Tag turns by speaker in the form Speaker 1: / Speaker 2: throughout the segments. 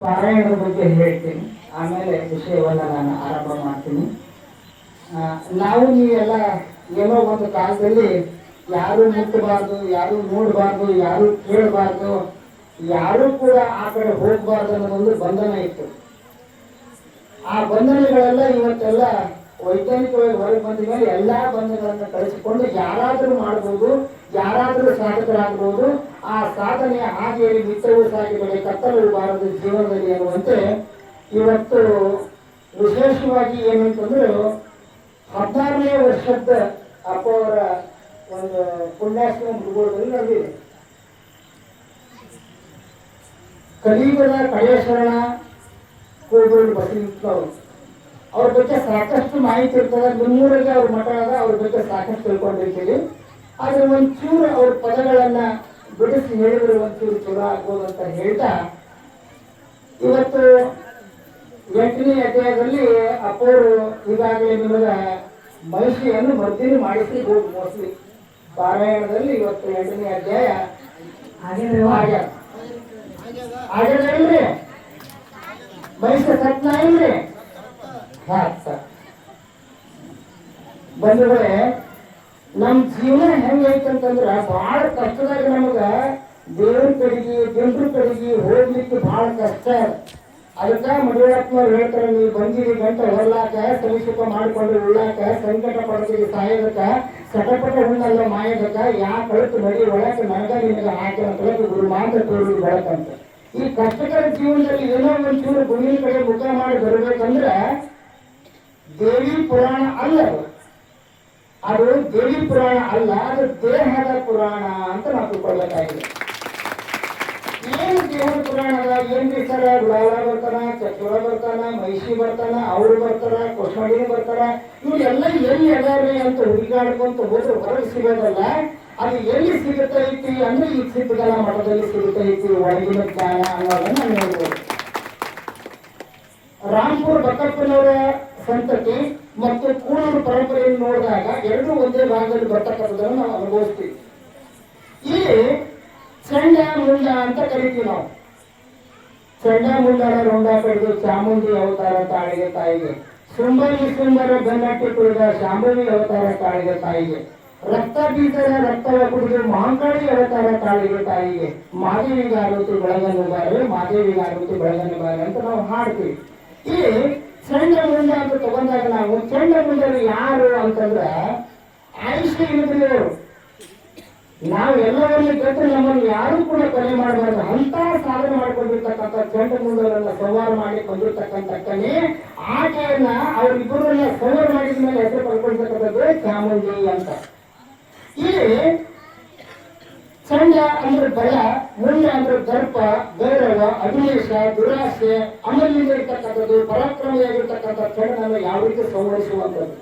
Speaker 1: ಪಾರಾಯಣದ ಬಗ್ಗೆ ಹೇಳ್ತೀನಿ, ಆಮೇಲೆ ವಿಷಯವನ್ನ ನಾನು ಆರಂಭ ಮಾಡ್ತೀನಿ. ನಾವು ನೀವೆಲ್ಲ ಏನೋ ಒಂದು ಕಾಲದಲ್ಲಿ ಯಾರು ಮುಟ್ಟಬಾರ್ದು, ಯಾರು ನೋಡಬಾರ್ದು, ಯಾರು ಕೇಳಬಾರ್ದು, ಯಾರು ಕೂಡ ಆ ಕಡೆ ಹೋಗಬಾರ್ದು ಅನ್ನೋದೊಂದು ಬಂಧನ ಇತ್ತು. ಆ ಬಂಧನಗಳೆಲ್ಲ ಇವತ್ತೆಲ್ಲ ವೈಜ್ಞಾನಿಕವಾಗಿ ಹೊರಗೆ ಬಂದ ಮೇಲೆ ಎಲ್ಲಾ ಬಂಧನಗಳನ್ನ ಕಳಿಸಿಕೊಂಡು ಯಾರಾದರೂ ಮಾಡ್ಬೋದು, ಯಾರಾದರೂ ಸಾಧಕರಾಗಬಹುದು. ಆ ಸಾಧನೆ ಹಾಗೆಯೇ ಮಿತ್ರವು ಸಾಗಿದರೆ ಕತ್ತಲವು ಬಾರದು ಜೀವನದಲ್ಲಿ ಅನ್ನುವಂತೆ ಇವತ್ತು ವಿಶೇಷವಾಗಿ ಏನಂತಂದ್ರೆ 16ನೇ ವರ್ಷದ ಅಪ್ಪ ಅವರ ಒಂದು ಪುಣ್ಯಾಶ್ರಮ ಮೃಗದಲ್ಲಿ ನಡೆದಿದೆ. ಕಲಿಯುಗದ ಕಡೆಯ ಶರಣ ಕೋಗೂರು ಬಸವಣ್ಣನವರು ಅವ್ರ ಬಗ್ಗೆ ಸಾಕಷ್ಟು ಮಾಹಿತಿ ಇರ್ತದೆ. ನಿಮ್ಮೂರಿಗೆ ಅವ್ರ ಮಠ ಅದ, ಅವ್ರ ಬಗ್ಗೆ ಸಾಕಷ್ಟು ತಿಳ್ಕೊಂಡಿರ್ತೀವಿ. ಆದ್ರೆ ಒಂಚೂರು ಅವ್ರ ಪದಗಳನ್ನ ಬಿಡಿಸಿ ಹೇಳಿದ್ರೆ ಒಂಚೂರು ಚಲೋ ಆಗ್ಬೋದು ಅಂತ ಹೇಳ್ತಾ, ಇವತ್ತು 8ನೇ ಅಧ್ಯಾಯದಲ್ಲಿ ಅಪ್ಪವರು ಈಗಾಗಲೇ ನಿಮಗೆ ಮಹಿಷಿಯನ್ನು ಮರ್ದಿನಿ ಮಾಡಿಸಿ ಹೋಗಿ ಮೋಸ್ಟ್ಲಿ ಪಾರಾಯಣದಲ್ಲಿ ಇವತ್ತು 8ನೇ ಅಧ್ಯಾಯ ಆಗ್ಯದ್ರಿ. ಮಹಿಷ ಸತ್ನ ಇಲ್ರಿ. ಬಂಧುಗಳೇ, ನಮ್ ಜೀವನ ಹೆಂಗೈತಂತಂದ್ರ ಬಹಳ ಕಷ್ಟದಾಗ ನಮಗ ದೇವ್ರ ಕಡೆಗೆ ಜನರ ಕಡೆಗೆ ಹೋಗ್ಲಿಕ್ಕೆ ಬಹಳ ಕಷ್ಟ. ಅದಕ್ಕ ಮಡಿವಾಳಪ್ಪನವ್ರು ಹೇಳ್ತಾರೆ, ನೀವು ಬಂದಿರಿ ಗಂಟೆ ಹೊರಲಾಕ ಸಲಿಸುಖ ಮಾಡಿಕೊಂಡು ಉಳ್ಳಾಕ ಸಂಕಟ ಪಡ್ತೀರಿ ಸಾಯೋದಕ್ಕ ಸಟಪಟ ಹುಣ್ಣಲ್ಲ ಮಾಯೋದಕ್ಕ ಯಾ ಕಳಿತು ನಡಿ ಒಳಕ ನನಗ ನಿನಗ ಹಾಕಿನ ಕಳಕು ಗುರು ಮಾತ್ರ ತೋರಿ ಬೆಳಕಂತ. ಈ ಕಷ್ಟಕರ ಜೀವನದಲ್ಲಿ ಏನೋ ಒಂಚೂರು ಗುಣಿನ ಕಡೆ ಮುಖ ಮಾಡಿ ಬರ್ಬೇಕಂದ್ರ ದೇವಿ ಪುರಾಣ ಅಲ್ಲ, ಅದು ದೇವಿ ಪುರಾಣ ಅಲ್ಲ, ಅದು ದೇಹದ ಪುರಾಣ ಅಂತ ನಾವು ತಿಳ್ಕೊಳ್ಬೇಕಾಗಿದೆ. ಏನು ದೇಹದ ಪುರಾಣದ ಏನ್ರಿ ಸರ್? ಗುಲಾಲ ಬರ್ತಾನ, ಚಕ್ರ ಬರ್ತಾನ, ಮಹಿಷಿ ಬರ್ತಾನ, ಅವ್ರು ಬರ್ತಾರ, ಕೊಸ್ಮಡಿನ ಬರ್ತಾರ, ಇವ್ರೆಲ್ಲ ಎಲ್ಲಿ ಅದಾರಿ ಅಂತ ಹುಡುಗಾಡ್ಕೊಂತ ಹೋದ್ರೆ ಹೊರಗೆ ಸಿಗೋದಲ್ಲ. ಅದು ಎಲ್ಲಿ ಸಿಗುತ್ತೈತಿ ಅಂದ್ರೆ ಈ ಸಿದ್ಧಗಲ ಮಠದಲ್ಲಿ ಸಿಗುತ್ತೈತಿ ಒಳಗಿನ ಜ್ಞಾನ ಅನ್ನೋದನ್ನ ನೋಡ್ಬೋದು. ರಾಂಪುರ್ ಬಕ್ಕಪ್ಪನವರ ಸಂತತಿ ಮತ್ತು ಕೂಳೂರು ಪರಂಪರೆಯನ್ನು ನೋಡಿದಾಗ ಎರಡೂ ಒಂದೇ ಭಾಗದಲ್ಲಿ ಬರ್ತಕ್ಕಂಥದ್ದನ್ನು ನಾವು ಅನುಭವಿಸ್ತೀವಿ. ಇಲ್ಲಿ ಚಂಡ ಮುಂಡ ಅಂತ ಕರಿತೀವಿ ನಾವು. ಚಂಡ ಮುಂಡರ ರುಂಡ ಕಡಿದು ಚಾಮುಂಡಿ ಅವತಾರ ತಾಳಿಗೆ ತಾಯಿಗೆ, ಸುಂಬರ ಬೆನ್ನಟ್ಟಿ ಕುಡಿದ ಶಾಂಭವಿ ಅವತಾರ ತಾಳಿಗೆ ತಾಯಿಗೆ, ರಕ್ತ ಬೀಜದ ರಕ್ತವ ಕುಡಿದು ಮಾಂಕಾಳಿ ಅವತಾರ ತಾಳಿಗೆ ತಾಯಿಗೆ, ಮಾದೇವಿಗಾರುತಿ ಬೆಳಗನ್ನುಗಾರೆ, ಮಾದೇವಿಗಾರುತಿ ಬೆಳಗನ್ನುಗಾರೆ ಅಂತ ನಾವು ಹಾಡ್ತೀವಿ. ಇಲ್ಲಿ ಚಂಡ ಮುಂಡ ಅಂತ ತಗೊಂಡಾಗ ನಾವು ಚಂಡ ಮುಂಡರು ಯಾರು ಅಂತಂದ್ರೆ ಆಯುಷ್ಯ ಇಳಿದ್ರು. ನಾವು ಎಲ್ಲವನ್ನ ಗೆದ್ದು ನಮ್ಮನ್ನು ಯಾರು ಕೂಡ ಕೊನೆ ಮಾಡಬಾರ್ದು ಅಂತ ಸಾಧನೆ ಮಾಡ್ಕೊಂಡಿರ್ತಕ್ಕಂಥ ಚಂಡ ಮುಂಡರನ್ನ ಸಂವಾರ ಮಾಡಿ ಬಂದಿರ್ತಕ್ಕಂಥಕ್ಕನೇ ಆಕೆಯನ್ನ ಅವರಿಬ್ಬರನ್ನ ಸಂವಾರ ಮಾಡಿದ ಮೇಲೆ ಹೆಸರು ಪಡ್ಕೊಳ್ತಕ್ಕಂಥದ್ದು ಚಾಮುಂಡಿ ಅಂತ. ಇಲ್ಲಿ ಚಂಡ ಅಂದ್ರೆ ಬಲ, ಮುಂಡ ಅಂದ್ರೆ ದರ್ಪ, ಗೌರವ, ಅಭಿಲೇಷ, ದುರಾಸೆ, ಅಮಲಿಂದ ಇರ್ತಕ್ಕಂಥದ್ದು, ಪರಾಕ್ರಮಿಯಾಗಿರ್ತಕ್ಕಂಥ ಚಂಡನನ್ನು ಯಾವ ರೀತಿ ಸಂವರಿಸುವಂಥದ್ದು,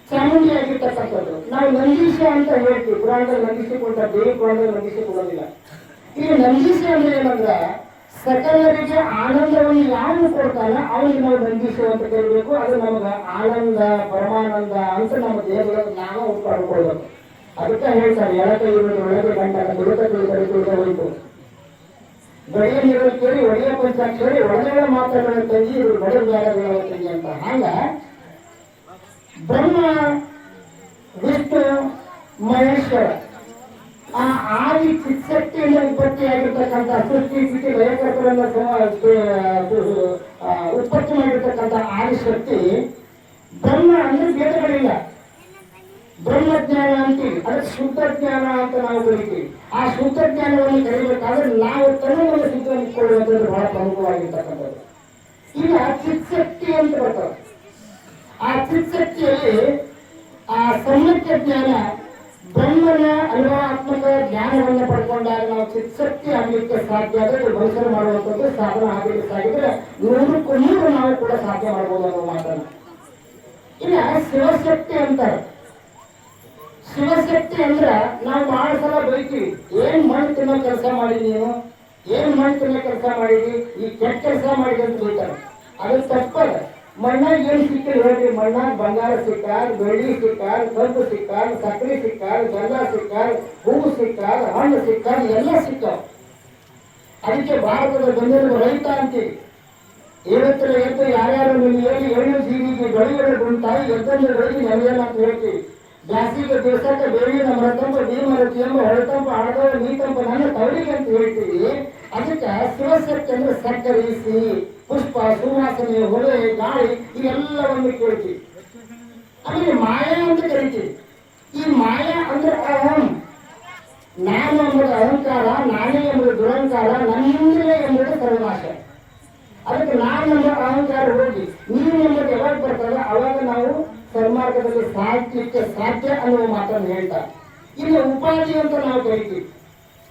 Speaker 1: ಚಾಮುಂಡಿ ಆಗಿರ್ತಕ್ಕಂಥದ್ದು. ನಾವು ನಂದೀಶ ಅಂತ ಹೇಳ್ತೀವಿ, ಪುರಾಣದಲ್ಲಿ ನಂದಿಸಿಕೊಂಡ ದೇವಿ ಪುರಾಣದಲ್ಲಿ ನಂದಿಸಿಕೊಳ್ಳೋದಿಲ್ಲ. ಇಲ್ಲಿ ನಂದೀಶ ಅಂದ್ರೆ ಏನಂದ್ರ ಸಕಲರಿಗೆ ಆನಂದವನ್ನು ಯಾರು ಕೊಡ್ತಾನ ಅವನಿಗೆ ನಾವು ನಂದೀಶ ಅಂತ ಕರಿಬೇಕು. ಅದು ನಮಗ ಆನಂದ ಪರಮಾನಂದ ಅಂತ ನಮ್ಮ ದೇಹದೊಳಗೆ ನಾವು ಪಡ್ಕೊಳ್ಬೇಕು. ಅದಕ್ಕೆ ಹೇಳ್ತಾರೆ, ಎಳಕ ಇರುವುದು ಒಳಗೆ ಗಂಟನ ದುಡುಕ ತಿಳಿದ ಹೋಯ್ತು, ಗಡಿಯ ನೀರಲ್ಲಿ ಕೇಳಿ ಒಡೆಯ ಪಂಚಾಕ್ಷರಿ ಒಳಗಡೆ ಮಾತ್ರಗಳ ತಂಗಿ ಇವರು ಬಡ ಜಾಗಗಳ ತಂಗಿ ಅಂತ. ಹಾಗ ಬ್ರಹ್ಮ ವಿಷ್ಣು ಮಹೇಶ್ವರ ಆ ಆದಿ ಚಿತ್ಶಕ್ತಿಯಿಂದ ಉತ್ಪತ್ತಿಯಾಗಿರ್ತಕ್ಕಂಥ ಸೃಷ್ಟಿ ಸ್ಥಿತಿ ಲಯಕರ್ತರನ್ನ ಉತ್ಪತ್ತಿ ಮಾಡಿರ್ತಕ್ಕಂಥ ಆದಿಶಕ್ತಿ ಬ್ರಹ್ಮ ಅಂದ್ರೆ ವೇದಗಳಿಲ್ಲ, ಬ್ರಹ್ಮಜ್ಞಾನ ಅಂತೀವಿ. ಅದಕ್ಕೆ ಶುದ್ಧ ಜ್ಞಾನ ಅಂತ ನಾವು ಕರಿತೀವಿ. ಆ ಶುದ್ಧ ಜ್ಞಾನವನ್ನು ಕರಿಬೇಕಾದ್ರೆ ನಾವು ತನ್ನವನ್ನು ಶುದ್ಧಗೊಳಿಸಿಕೊಳ್ಳುವಂಥದ್ದು ಬಹಳ ಪ್ರಮುಖವಾಗಿರ್ತಕ್ಕಂಥದ್ದು. ಈಗ ಚಿತ್ಶಕ್ತಿ ಅಂತ ಬರ್ತದೆ. ಆ ಚಿತ್ಶಕ್ತಿಯಲ್ಲಿ ಆ ಸಮ್ಯಕ ಜ್ಞಾನ ಬ್ರಹ್ಮನ ಅನುಭವಾತ್ಮಕ ಜ್ಞಾನವನ್ನು ಪಡ್ಕೊಂಡಾಗ ನಾವು ಚಿತ್ಶಕ್ತಿ ಆಗಲಿಕ್ಕೆ ಸಾಧ್ಯ. ಆದರೆ ಮನುಷ್ಯನ ಮಾಡುವಂಥದ್ದು ಸಾಧನ ಆಗಲಿಕ್ಕೆ ಸಾಗಿದ್ರೆ 100ಕ್ಕೂ 100 ನಾವು ಕೂಡ ಸಾಧ್ಯ ಮಾಡ್ಬೋದು ಅನ್ನೋ ಮಾತನ್ನು. ಇಲ್ಲ ಶಿವಶಕ್ತಿ ಅಂತಾರೆ. ಶಿವಶಕ್ತಿ ಅಂದ್ರ ನಾವು ಬಹಳ ಸಲ ಬೈತೀವಿ, ಏನ್ ಮಣ್ಣು ತಿನ್ನೋ ಕೆಲಸ ಮಾಡಿದಿ ನೀನು, ಏನ್ ಮಣ್ಣು ತಿನ್ನೋ ಕೆಲಸ ಮಾಡಿದಿ, ಈ ಕೆಟ್ಟ ಕೆಲಸ ಮಾಡಿದಿ ಅಂತ ಬೈತಾರೆ. ಅದು ತಪ್ಪದ. ಮಣ್ಣಾಗ ಏನ್ ಸಿಕ್ಕಿಲ್ಲ ಹೇಳ್ರಿ? ಮಣ್ಣಾಗ ಬಂಗಾರ ಸಿಕ್ಕಾರ, ಬೆಳ್ಳಿ ಸಿಕ್ಕಾರ, ಕಬ್ಬು ಸಿಕ್ಕಾರ, ಸಕ್ಕರೆ ಸಿಕ್ಕಾರ, ಬೆಲ್ಲ ಸಿಕ್ಕಾರ, ಹೂವು ಸಿಕ್ಕಾರ, ಹಣ್ಣು ಸಿಕ್ಕಾರ, ಎಲ್ಲ ಸಿಕ್ಕಾವ. ಅದಕ್ಕೆ ಭಾರತದ ಬಂದಿರುವ ರೈತ ಅಂತೀವಿ. ಏಳತ್ತರ ಎದ್ದು ಯಾರ್ಯಾರು ನೀವು ಹೇಳಿ ಏಳು ಜೀವಿಗೆ ಗಳಿಗಳು ಉಂಟಾಗಿ ಎದ್ದಂದು ಗಳಿಗೆ ನೆಲೆಯಲ್ಲ ಅಂತ ಹೇಳ್ತೀವಿ. ಜಾಸ್ತಿಗೆ ದಿವಸಕ್ಕೆ ಬೇವಿನ ಮರತಂಪ ಭೀಮರತಿ ಎಂಬ ಹೊಳೆತಂಪ ಆಡದವ ನೀತಂಪ ನನ್ನ ತವರಿಗೆ ಅಂತ ಹೇಳ್ತೀವಿ. ಅದಕ್ಕೆ ಶಿವಶಕ್ತಿ ಅಂದ್ರೆ ಸಕ್ಕರೆ, ಸಿಹಿ, ಪುಷ್ಪ, ಸುವಾಸನೆ, ಹೊಳೆ, ಗಾಳಿ ಇವೆಲ್ಲವನ್ನು ಕೇಳ್ತೀವಿ. ಆಮೇಲೆ ಮಾಯಾ ಅಂತ ಕರಿತೀವಿ. ಈ ಮಾಯಾ ಅಂದ್ರೆ ಅಹಂ, ನಾನು ಎಂಬುದು ಅಹಂಕಾರ, ನಾನೇ ಎಂಬುದು ದುರಂಕಾರ, ನನ್ನಿಂದಲೇ ಎಂಬುದು ಸರ್ವನಾಶ. ಅದಕ್ಕೆ ನಾನು ಎಂಬ ಅಹಂಕಾರ ಹೋಗಿ ನೀನು ಎಂಬುದು ಯಾವಾಗ ಬರ್ತದೆ ಅವಾಗ ನಾವು ಸನ್ಮಾರ್ಗದಲ್ಲಿ ಸಾಧ್ಯಕ್ಕೆ ಸಾಧ್ಯ ಅನ್ನುವ ಮಾತನ್ನು ಹೇಳ್ತಾರೆ. ಇಲ್ಲಿ ಉಪಾಧಿ ಅಂತ ನಾವು ಕರಿತೀವಿ.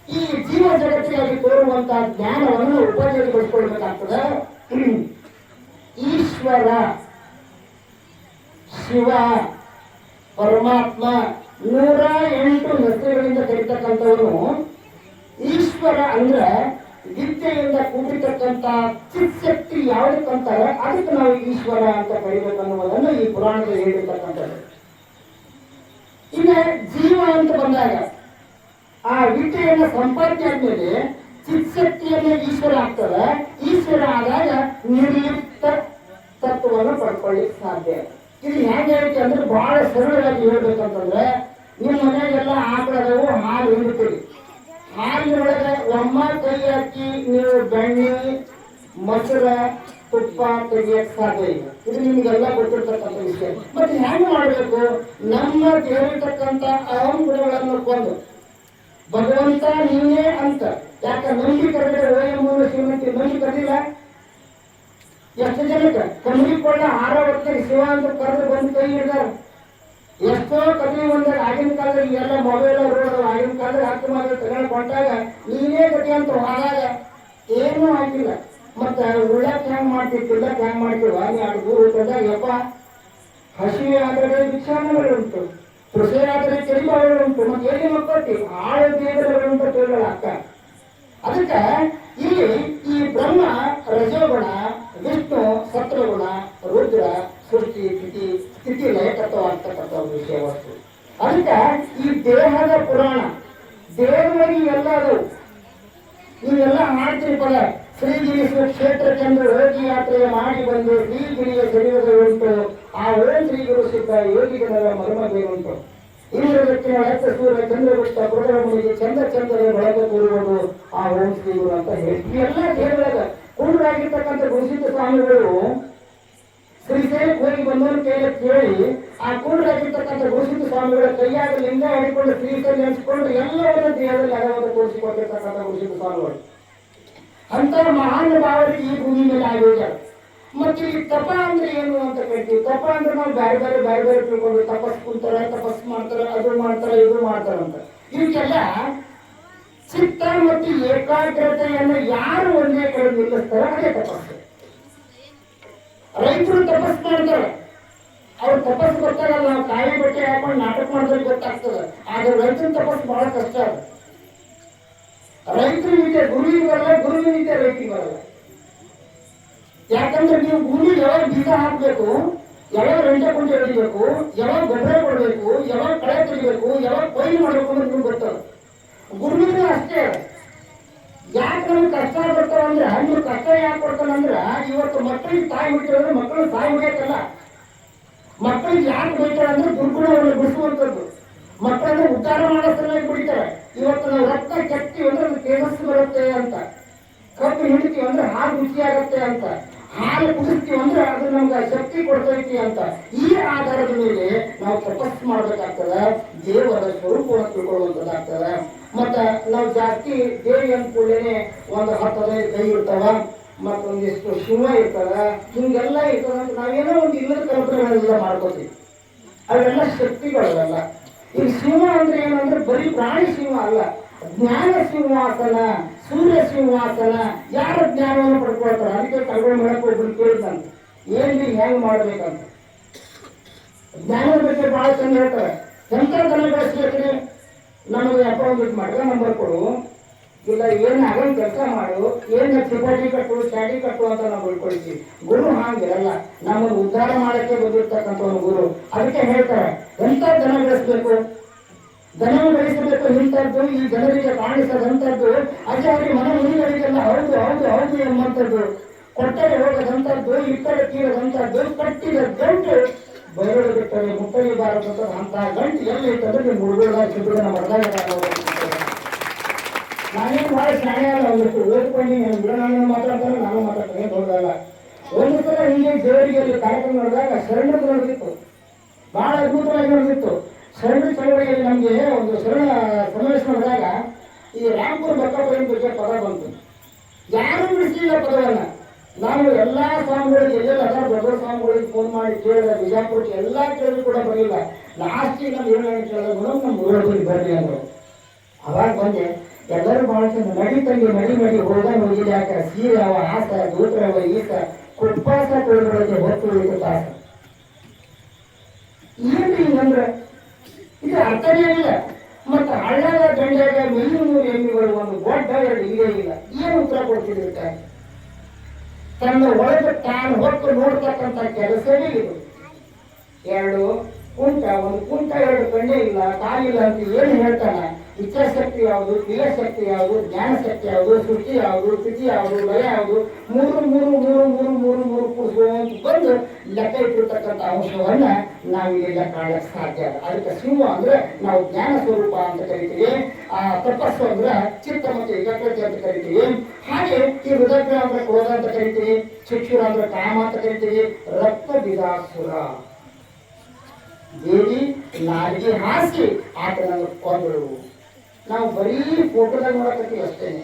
Speaker 1: ಈ ಜೀವ ಜಗತ್ತಿಗಾಗಿ ತೋರುವಂತಹ ಜ್ಞಾನವನ್ನು ಉಪಾಧಿಯಾಗಿ ಬಳಸ್ಕೊಳ್ಬೇಕಾಗ್ತದೆ. ಈಶ್ವರ, ಶಿವ, ಪರಮಾತ್ಮ 108 ಹೆಸರುಗಳಿಂದ ಕರೀತಕ್ಕಂಥವನು. ಈಶ್ವರ ಅಂದ್ರೆ ವಿದ್ಯೆಯಿಂದ ಕೂಡಿರ್ತಕ್ಕಂಥ ಚಿತ್ಶಕ್ತಿ ಯಾವುದಕ್ಕಂತಾರೆ ಅದಕ್ಕೆ ನಾವು ಈಶ್ವರ ಅಂತ ಕರಿಬೇಕನ್ನುವುದನ್ನು ಈ ಪುರಾಣದಲ್ಲಿ ಹೇಳಿರ್ತಕ್ಕಂಥದ್ದು. ಇನ್ನು ಜೀವ ಅಂತ ಬಂದಾಗ ಆ ವಿದ್ಯೆಯನ್ನ ಸಂಪಾದನೆ ಆದ್ಮೇಲೆ ಚಿತ್ಶಕ್ತಿಯನ್ನ ಈಶ್ವರ ಆಗ್ತದೆ. ಈಶ್ವರ ಆದಾಗ ನಿರ್ಲಿಪ್ತ ತತ್ವವನ್ನು ಪಡ್ಕೊಳ್ಳಿಕ್ಕೆ ಸಾಧ್ಯ. ಇದು ಹೇಗೆ ಹೇಳ್ತೀವಿ ಅಂದ್ರೆ ಬಹಳ ಸರಳವಾಗಿ ಹೇಳ್ಬೇಕಂತಂದ್ರೆ, ನಿಮ್ಮ ಮನೆಗೆಲ್ಲ ಆಕಳದವು ಹಾಲು ಹಿಂಡ್ತೀರಿ. ಹಾಲಿನೊಳಗೆ ಒಮ್ಮ ಕೈ ಹಾಕಿ ನೀವು ಬೆಣ್ಣೆ, ಮೊಸರ, ತುಪ್ಪ ತೆಗಿಯಕ್ಕೆ ಸಾಧ್ಯ ಇಲ್ಲ. ಇದು ನಿಮಗೆಲ್ಲ ಗೊತ್ತಿರ್ತಕ್ಕಂಥ ವಿಷಯ. ಮತ್ತೆ ಹೆಂಗ್ ಮಾಡ್ಬೇಕು? ನಮ್ಮ ದೇವರಿರ್ತಕ್ಕಂಥ ಅಹಂ ಗುಣಗಳನ್ನು ಕೊಂದು ಭಗವಂತ ನೀನೇ ಅಂತ ಯಾಕ ನಂಬಿ ಕರೆದ್ರೆ ಓಯ ಮೂಲ ಶ್ರೀಮಂತಿ ನಂಬಿ ಕರೆದಿಲ್ಲ. ಎಷ್ಟು ಜನಕ್ಕೆ ಕಂಬಿಕೊಳ್ಳ ಹಾರ ಹೊತ್ತಿಗೆ ಶಿವ ಅಂತ ಕರೆದು ಬಂದು ಕೈ ಹಿಡಿದಾರ. ಎಷ್ಟೋ ಕವಿ ಒಂದಾಗ ಆಗಿನ ಕಾಲದಲ್ಲಿ ಎಲ್ಲ ಮೊಬೈಲ್ ರೋಡ್ ಆಗಿನ ಕಾಲದಲ್ಲಿ ಹತ್ತು ಮಗ ತಗೊಂಡು ಕೊಟ್ಟಾಗ ನೀನೇ ಗತಿ ಅಂತ ಹೋದಾಗ ಏನೂ ಆಗಿಲ್ಲ. ಮತ್ತ ಉಳ್ಳಕ್ಕೆ ಹೆಂಗ್ ಮಾಡ್ತೀವಿ, ತಿಳ್ಳಕ್ಕೆ ಹೆಂಗ್ ಮಾಡ್ತೀವ? ನೀ ಅದು ದೂರ ಹೋದಾಗ ಯಪ್ಪ ಹಸಿವೆ ಆದರೆ ವಿಚಾರಣೆಗಳು ಉಂಟು, ಕೃಷಿ ಆದರೆ ಚಳಿಗಳು ಉಂಟು, ಮತ್ತೆ ಏನೇ ಮಕ್ಕಳು ಆಳು ದೇವರುಗಳು ಅಂತ ಕೇಳೋಣ ಅಕ್ಕ. ಅದಕ್ಕೆ ಇಲ್ಲಿ ಈ ಬ್ರಹ್ಮ ರಜೋಗುಣ, ವಿಷ್ಣು ಸತ್ವಗುಣ, ರುದ್ರ ಸೃಷ್ಟಿ ಸ್ಥಿತಿ ಲಯಕತ್ವ ಆಗ್ತಕ್ಕಂಥ ವಿಷಯ ವಸ್ತು. ಅದಕ್ಕೆ ಈ ದೇಹದ ಪುರಾಣ ದೇವರಿಗೆ ಇವೆಲ್ಲ ಅದವು. ನೀವೆಲ್ಲ ಮಾಡ್ತೀರಿ ಪದ ಶ್ರೀಗಿರಿ ಕ್ಷೇತ್ರಕ್ಕೆಂದು ಹೋಗಿ ಯಾತ್ರೆ ಮಾಡಿ ಬಂದು ಶ್ರೀಗಿರಿಯ ಶರೀರಗಳುಂಟು, ಆ ಓಂ ಶ್ರೀ ಗುರು ಸಿದ್ಧ ಯೋಗಿಗಳ ಮರ್ಮದೇವುಂಟು. ಇಂದ್ರದಕ್ಷಿಣ ಎತ್ತ ಸೂರ್ಯ ಚಂದ್ರಗುಪ್ತ ಪ್ರಬಲಮುನಿಗೆ ಚಂದ್ರ ಚಂದ್ರ ಬೆಳಕ ಕೂರುವುದು ಆ ಓಂ ಶ್ರೀ ಗುರು ಅಂತ ಹೇಳಿ ಇವೆಲ್ಲ ದೇವರಾಗ ಕುರುಡರಾಗಿರ್ತಕ್ಕಂಥ ಗುರುಸಿದ್ಧ ಸ್ವಾಮಿಗಳು ಶ್ರೀಶೈಲಕ್ಕೆ ಹೋಗಿ ಬಂದವನು ಕೈಯಲ್ಲಿ ಕೇಳಿ ಆ ಕುರುಡರಾಗಿರ್ತಕ್ಕಂಥ ಗುರುಸಿದ್ಧ ಸ್ವಾಮಿಗಳ ಕೈಯಾಗ ಲಿಂಗ ಹಿಡಿಕೊಂಡು ಶ್ರೀಶೈಲ ನೆನೆಸ್ಕೊಂಡು ಎಲ್ಲವನ್ನ ದೇಹದಲ್ಲಿ ಅಗವನ್ನು ತೋರಿಸಿಕೊಟ್ಟಿರ್ತಕ್ಕಂಥ ಗುರುಸಿದ್ಧ ಸ್ವಾಮಿಗಳು. ಅಂತ ಮಹಾನ್ ಭಾವರಿಗೆ ಈ ಭೂಮಿ ಮೇಲೆ ಆಗಿದ್ದಾರೆ. ಮತ್ತೆ ಈ ತಪ ಅಂದ್ರೆ ಏನು ಅಂತ ಕೇಳ್ತೀವಿ. ತಪ ಅಂದ್ರೆ ನಾವು ಬೇರೆ ಬೇರೆ ತಿಳ್ಕೊಂಡು ತಪಸ್ ಕುಂತಾರೆ, ತಪಸ್ ಮಾಡ್ತಾರೆ, ಅದು ಮಾಡ್ತಾರೆ, ಇದು ಮಾಡ್ತಾರೆ ಅಂತ. ಇದಕ್ಕೆಲ್ಲ ಚಿತ್ತ ಮತ್ತು ಏಕಾಗ್ರತೆಯನ್ನು ಯಾರು ಒಂದೇ ಕಡೆ ನಿಲ್ಲಿಸ್ತಾರೆ ಅದೇ ತಪಸ್ಸು. ರೈತರು ತಪಸ್ ಮಾಡ್ತಾರೆ, ಅವ್ರ ತಪಸ್ಸು ಗೊತ್ತಾಗಲ್ಲ. ನಾವು ಕಾಯಿ ಬಟ್ಟೆ ಹಾಕೊಂಡು ನಾಟಕ ಮಾಡಿದ್ರೆ ಗೊತ್ತಾಗ್ತದೆ. ಆದ್ರೆ ರೈತನ ತಪಸ್ಸು ಬಹಳ ಕಷ್ಟ ಅದು. ರೈತರಿಗಿದೆ ಗುರುವಿಗೆ ಬರಲ್ಲ, ಗುರುವಿನಿದೆ ರೈತರಿಗೆ ಬರಲ್ಲ. ಯಾಕಂದ್ರೆ ನೀವು ಭೂಮಿ ಯಾವಾಗ ಬೀಜ ಹಾಕ್ಬೇಕು, ಯಾವಾಗ ರೆಂಟೆ ಕೊಂಡೆ ಹೊಡಿಬೇಕು, ಯಾವಾಗ ಗೊಬ್ಬರ ಕೊಡ್ಬೇಕು, ಯಾವಾಗ ಕಳೆ ತೆಗಿಬೇಕು, ಯಾವಾಗ ಕೊಯ್ಲು ಮಾಡ್ಬೇಕು ಅಂದ್ರೆ ನಿಮ್ಗೆ ಗೊತ್ತಲ್ಲ. ಗುರುವಿಗೂ ಅಷ್ಟೇ. ಯಾಕೆ ನಮ್ಗೆ ಕಷ್ಟ ಬರ್ತಾವಂದ್ರ, ನೀವು ಕಷ್ಟ ಯಾಕೆ ಕೊಡ್ತಾನಂದ್ರ ಇವತ್ತು ಮಕ್ಕಳಿಗೆ ತಾಯಿ ಬಿಟ್ಟಿರೋದ್ರೆ ಮಕ್ಕಳು ತಾಯಿ ಬಿಡಬೇಕಲ್ಲ. ಮಕ್ಕಳಿಗೆ ಯಾಕೆ ಬೈತಾರೆ ಅಂದ್ರೆ ದುರ್ಗುಣವನ್ನು ಬಿಡಿಸುವಂಥದ್ದು. ಮಕ್ಕಳನ್ನ ಉದ್ಧಾರ ಮಾಡೋ ಸಲುವಾಗಿ ಬಿಡ್ತಾರೆ. ಇವತ್ತು ನಾವು ರಕ್ತ ಕೆತ್ತೀವಿ ಅಂದ್ರೆ ಅದು ತೇಜಸ್ಸು ಬರುತ್ತೆ ಅಂತ, ಕಬ್ಬು ಹಿಡಿತೀವಿ ಅಂದ್ರೆ ಹಾಲು ರುಚಿ ಆಗತ್ತೆ ಅಂತ, ಹಾಲು ಕುಡಿಸ್ತೀವಿ ಅಂದ್ರೆ ಅದು ನಮ್ಗೆ ಶಕ್ತಿ ಕೊಡ್ತೈತಿ ಅಂತ. ಈ ಆಧಾರದ ಮೇಲೆ ನಾವು ತಪಸ್ಸು ಮಾಡ್ಬೇಕಾಗ್ತದೆ, ದೇವರ ಸ್ವರೂಪವನ್ನು ತಿಳ್ಕೊಳ್ಳುವಂಥದ್ದಾಗ್ತದೆ. ಮತ್ತ ನಾವು ಜಾಸ್ತಿ ದೇವಿ ಅಂತ ಕೂಡಲೇ ಒಂದು 10-15 ಕೈ ಇರ್ತಾವ, ಮತ್ತೊಂದಿಷ್ಟು ಶಿವ ಇರ್ತದ, ಹಿಂಗೆಲ್ಲ ಇರ್ತದ ಅಂತ ನಾವೇನೋ ಒಂದು ಇಲ್ಲದ ಕಲ್ಪನೆಗಳೆಲ್ಲ ಮಾಡ್ಕೋತೀವಿ. ಅವೆಲ್ಲ ಶಕ್ತಿಗಳಲ್ಲ. ಈ ಶಿವ ಅಂದ್ರೆ ಏನಂದ್ರೆ ಬರೀ ಪ್ರಾಣಿ ಶಿವ ಅಲ್ಲ, ಜ್ಞಾನ ಸಿಂಹಾಸನ, ಸೂರ್ಯ ಸಿಂಹಾಸನ. ಯಾರ ಜ್ಞಾನವನ್ನು ಪಡ್ಕೊಳ್ತಾರೆ ಅದಕ್ಕೆ ಕಲ್ಕೊಂಡು ಮಾಡಕ್ಕೆ ಒಬ್ರು ಕೇಳಿದಂತ ಏನ್ರಿ ಹೆಂಗ್ ಮಾಡ್ಬೇಕಂತ. ಜ್ಞಾನದ ಬಗ್ಗೆ ಬಹಳ ಚಂದ ಹೇಳ್ತಾರೆ. ಎಂತ ದನ ಬೆಳೆಸ್ಬೇಕ್ರಿ, ನಮಗೆ ಅಪ್ಪ ಒಂದು ಮಡ್ಗ ನಂಬರ್ ಕೊಡು, ಇಲ್ಲ ಏನ್ ಆಗನ್ ಕೆಲಸ ಮಾಡು, ಏನ್ ಚಿಪಾಟಿ ಕಟ್ಟು, ಸ್ಟ್ಯಾಡಿ ಕಟ್ಟು ಅಂತ ನಾವು ಬಿಡ್ಕೊಳ್ತೀವಿ. ಗುರು ಹಾಂಗಿರಲ್ಲ, ನಮ್ಮನ್ನು ಉದ್ಧಾರ ಮಾಡಕ್ಕೆ ಬಂದಿರ್ತಕ್ಕಂಥ ಒಂದು ಗುರು. ಅದಕ್ಕೆ ಹೇಳ್ತಾರೆ ಎಂತ ದನ ಬೆಳೆಸ್ಬೇಕು, ದನ ಬೆಳೆಸಬೇಕು ಇಂಥದ್ದು ಈ ಜನರಿಗೆ ಕಾಣಿಸದಂಥದ್ದು ಅಜಾರಿ ಮನ ಮುನಿಗಳಿಗೆಲ್ಲ ಹೌದು ಹೌದು ಹೌದು ಎಂಬಂಥದ್ದು ಕೊಟ್ಟರೆ ಹೋಗದಂಥದ್ದು ಇಕ್ಕಡೆ ತೀರದಂಥದ್ದು ಕಟ್ಟಿದ ಗಂಟು ಬಯಲು ಬಿಟ್ಟರೆ ಮುಟ್ಟಲಿ ಬಾರದಂತ ಅಂತ ಗಂಟು ಎಲ್ಲಿ ಇರ್ತದೆ ನೀವು ಮುಳುಗೋದ ಸುದ್ದಿನ ಮರದಾಗ ನಾನೇನು ಭಾಳ ಶಾಣೆ ಅಲ್ಲ ಅವತ್ತು ಓದ್ಕೊಂಡು ನಾನು ಮಾತಾಡ್ತಾರೆ ನಾನು ಮಾತಾಡ್ತೇನೆ ದೊಡ್ಡದಲ್ಲ. ಒಂದು ಸಲ ಹೀಗೆ ದೇವರಿಗೆ ಕಾರ್ಯಕ್ರಮ ನಡೆದಾಗ ಶರಣರು ನಡೆದಿತ್ತು, ಬಹಳ ಅದ್ಭುತವಾಗಿ ನಡೆದಿತ್ತು. ಶರಣ ಚಳವಳಿಯಲ್ಲಿ ನಮಗೆ ಒಂದು ಶರಣ ಸಮಾವೇಶ ನಡೆದಾಗ ಈ ರಾಮಪುರ ಬಕ್ಕಪುರ ಬಗ್ಗೆ ಪದ ಬಂತು. ಯಾರು ಬಿಡಿಸಲಿಲ್ಲ ಪದವನ್ನ. ನಾನು ಎಲ್ಲಾ ಸ್ವಾಮಿಗಳಿಗೆ ಎಲ್ಲೆಲ್ಲ ದೊಡ್ಡ ಸ್ವಾಮಿಗಳಿಗೆ ಫೋನ್ ಮಾಡಿ ಕೇಳಿದ, ಬಿಜಾಪುರಕ್ಕೆ ಎಲ್ಲಾ ಕೇಳಿದ್ರು ಕೂಡ ಬರಲಿಲ್ಲ. ಲಾಸ್ಟಿಗೆ ನಮ್ಮ ಏನು ಕೇಳಿದ ಮೇಡಮ್ ನಮ್ಮ ಊರಲ್ಲಿ ಬರಲಿ ಅಂದರು. ಅವಾಗ ಬಂದೆ. ಎಲ್ಲರೂ ಬಹಳ ಚಂದ ನಡಿ ತಂಗಿ ನಡಿ ನಡಿ ಹೋದ ಹೋಗಿಲ್ಲ ಯಾಕ ಸೀರೆ ಅವ ಆಸ ದೂತ್ರವ ಈಸ ಕುಪ್ಪಾಸ ಕೊಳಗಳಿಗೆ ಹೊತ್ತು ಇದು ತಾಸ ಏನ್ರಿ ಹಿಂಗಂದ್ರೆ ಇದು ಅರ್ಥನೇ ಇಲ್ಲ. ಮತ್ತು ಹಳ್ಳದ ದಂಡ್ಯಾಗ 100 ಎಮ್ಮೆಗಳು ಒಂದು ದೊಡ್ಡ 2 ಇದೇ ಇಲ್ಲ. ಏನು ಉತ್ತರ ಕೊಡ್ತಿದ್ರು ತಾಯಿ? ತನ್ನ ಒಳಗೆ ತಾನು ಹೊತ್ತು ನೋಡ್ತಕ್ಕಂಥ ಕೆಲಸವೇ ಇದು. 2 ಕುಂಟ, ಒಂದು ಕುಂಟ 2 ಕಣ್ಣೇ ಇಲ್ಲ ಕಾಲಿಲ್ಲ ಅಂತ ಏನು ಹೇಳ್ತಾನ? ಇಚ್ಛಾಶಕ್ತಿ ಯಾವುದು, ಕ್ರಿಯಾಶಕ್ತಿ ಯಾವುದು, ಜ್ಞಾನಶಕ್ತಿ ಯಾವುದು, ಸೃಷ್ಟಿ ಯಾವುದು, ಸ್ಥಿತಿ ಯಾವುದು, ಲಯ ಯಾವುದು, 3 ಕೂಡಿಸುವಂತ ಬಂದು ಲೆಕ್ಕ ಇಟ್ಟಿರ್ತಕ್ಕಂಥ ಅಂಶವನ್ನ ನಾವಿಲ್ಲಿ ಲೆಕ್ಕ ಕಾಣಕ್ಕೆ ಸಾಧ್ಯ ಅಲ್ಲ. ಅದಕ್ಕೆ ಶಿವ ಅಂದ್ರೆ ನಾವು ಜ್ಞಾನ ಸ್ವರೂಪ ಅಂತ ಕರಿತೀವಿ, ತಪಸ್ಸು ಅಂದ್ರೆ ಚಿತ್ತ ಮತ್ತು ಏಕಾಗ್ರತೆ ಅಂತ ಕರಿತೀವಿ. ಹಾಗೆ ಈ ಹೃದಯ ಅಂದ್ರೆ ಕ್ರೋಧ ಅಂತ ಕರಿತೀವಿ, ಚಕ್ಷುರ ಅಂದ್ರೆ ಕಾಮ ಅಂತ ಕರಿತೀವಿ, ರಕ್ತ ಬಿದಾಸುರ ದೇವಿ ನಾಲಿಗೆ ಹಾಸಿ ಆತನನ್ನು ಕೊಂದಳು. ನಾವು ಬರೀ ಫೋಟೋದಾಗ ನೋಡಕತ್ತೀವಿ ಅಷ್ಟೇನೆ.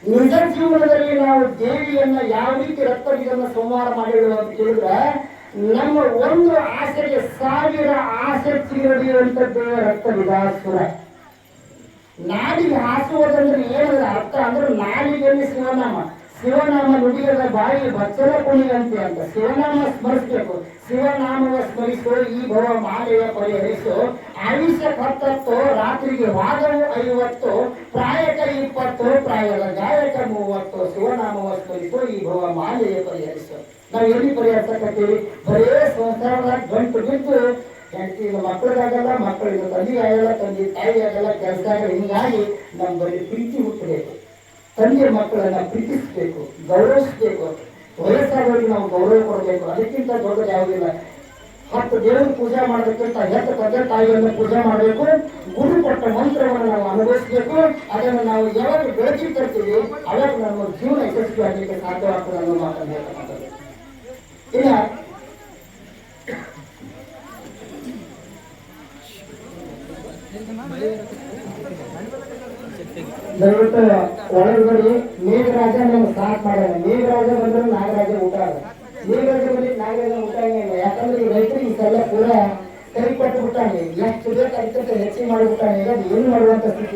Speaker 1: ನಿಜ ಜೀವನದಲ್ಲಿ ನಾವು ದೇವಿಯನ್ನ ಯಾವ ರೀತಿ ರಕ್ತ ಬೀಜವನ್ನು ಸಂಹಾರ ಮಾಡಿದ್ರು ಅಂತ ಕೇಳಿದ್ರೆ, ನಮ್ಮ ಒಂದು ಆಸೆಗೆ 1000 ಆಸೆ ಚಿರಡಿಯುವಂಥದ್ದು ರಕ್ತ ಬಿದಾಸುರ. ನಾಲಿಗೆ ಹಾಸುವುದಂದ್ರೆ ಏನದ ಅರ್ಥ ಅಂದ್ರೆ ನಾಲಿಗೆಯಲ್ಲಿ ಶಿವನಾಮ, ಶಿವನಾಮ ನುಡಿಯದ ಬಾಯಿ ಬಚ್ಚಲ ಕುಣಿಯಂತೆ ಅಂತ. ಶಿವನಾಮ ಸ್ಮರಿಸಬೇಕು. ಶಿವನಾಮವ ಸ್ಮರಿಸೋ ಈ ಭವ ಮಾಲೆಯ ಪರಿಹರಿಸೋ. ಆಯುಷ್ಯ 10 ರಾತ್ರಿಗೆ ವಾದವು 50 ಪ್ರಾಯಕ 20 ಪ್ರಾಯದ ಗಾಯಕ 30 ಶಿವನಾಮವ ಸ್ಮರಿಸೋ ಈ ಭವ ಮಾಲೆಯ ಪರಿಹರಿಸೋ. ನಾವು ಎಲ್ಲಿ ಪರಿಹರಿಸಕತ್ತೀವಿ? ಬರೇ ಸಂಸಾರದಾಗ ಗಂಟು ಬಿದ್ದು ಹೆಂಡತಿ ಮಕ್ಕಳಿಗಾಗಲ್ಲ, ಮಕ್ಕಳಿಗೆ ತಂದೆಗೆ ಆಗಲ್ಲ, ತಂದೆ ತಾಯಿಗೆ ಆಗಲ್ಲ, ಕೆಲಸ ಆಗಲ್ಲ. ಹಿಂಗಾಗಿ ನಮ್ಮ ಬರೀ ಪ್ರೀತಿ ಹುಟ್ಟಬೇಕು. ತಂದೆ ಮಕ್ಕಳನ್ನ ಪ್ರೀತಿಸಬೇಕು, ಗೌರವಿಸಬೇಕು. ವಯಸ್ಸಾದವರಿಗೆ ನಾವು ಗೌರವ ಕೊಡಬೇಕು. ಅದಕ್ಕಿಂತ ದೊಡ್ಡದು ಯಾವುದಿಲ್ಲ. 10 ದೇವರ ಪೂಜೆ ಮಾಡೋದಕ್ಕಿಂತ ಹೆಚ್ಚು ತಂದೆ ತಾಯಿಯನ್ನು ಪೂಜೆ ಮಾಡಬೇಕು. ಗುರು ಕೊಟ್ಟ ಮಂತ್ರವನ್ನು ನಾವು ಅನುಭವಿಸಬೇಕು. ಅದನ್ನು ನಾವು ಯಾವಾಗ ಬೆಳಕಿ ತರ್ತೀವಿ ಅವಾಗ ನಮ್ಮ ಜೀವನ ಯಶಸ್ವಿ ಆಗಲಿಕ್ಕೆ ಸಾಧ್ಯವಾಗ್ತದೆ ಅನ್ನೋ ಮಾತನ್ನು ಹೇಳ್ತಕ್ಕಂಥದ್ದು. ಇನ್ನು ದಯವಿಟ್ಟು ಒಳಗೆ ಬನ್ನಿ. ಮೇಘರಾಜ ನಮ್ಗೆ ಸ್ಟಾರ್ಟ್ ಮಾಡೋಣ. ಮೇಘರಾಜ ಬಂದ್ರೆ ನಾಗರಾಜ ಊಟ ಅದ. ಮೇಘರಾಜ ಬಂದ್ರೆ ನಾಗರಾಜ ಊಟ ಇಲ್ಲ. ಯಾಕಂದ್ರೆ ಈ ರೈತರಿಗೆ ಈ ಸಲ ಪೂರ ಕೈ ಕೊಟ್ಟು ಬಿಟ್ಟಾನೆ. ಎಷ್ಟು ಬೇಕು ಅದಕ್ಕೆ ಹೆಚ್ಚಿಗೆ ಮಾಡಿಬಿಟ್ಟಾನೆ. ಈಗ ಏನು ಮಾಡುವಂತ ಸ್ಥಿತಿ